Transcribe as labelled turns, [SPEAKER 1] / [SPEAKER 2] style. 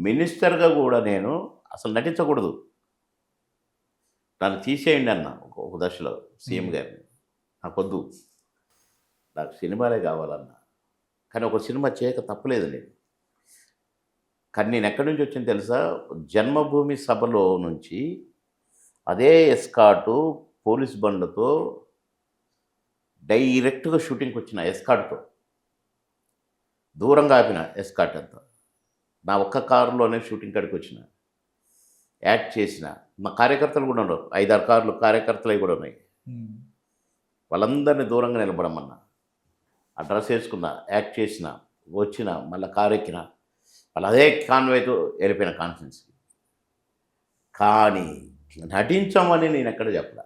[SPEAKER 1] మినిస్టర్‌గా గూడా నేను అసలు నటించకూడదు. నన్ను తీసేయండి అన్నా ఒక దశలో సీఎం
[SPEAKER 2] హ్మ్.
[SPEAKER 1] గారిని. నాకొద్దు. నాకు సినిమాలే గావాలన్నా. కానీ ఒక సినిమా చేయక తప్పులేదు నేను. కానీ నేనెక్కడి నుంచొచ్చానో తెలుసా? జన్మభూమి సభలో నుంచి అదే ఎస్కార్టు పోలీస్ బండ్లతో డైరెక్ట్‌గా షూటింగ్‌కొచ్చిన ఎస్కార్ట్‌తో. దూరంగా ఆపిన ఎస్కార్ట్ అంతా. నా ఒక్క కారులోనే షూటింగ్ కాడికొచ్చిన. యాక్ట్ చేసిన. మా కార్యకర్తలు గూడా ఉన్నారు. 5, 6 కార్లు కార్యకర్తలయి గూడా ఉన్నాయి.
[SPEAKER 2] హ్మ్.
[SPEAKER 1] వాళ్ళందరిని దూరంగా నిలబడమన్నా. ఆ డ్రెస్ ఏసుకున్న, యాక్ట్ చేసిన, వచ్చిన, మళ్ళా కారెక్కిన. మళ్ళీ అదే కాన్వాయ్‌తో ఎళ్ళిపోయిన కాన్ఫరెన్స్‌కి. కానీ నటించమని నేనెక్కడ చెప్పలా.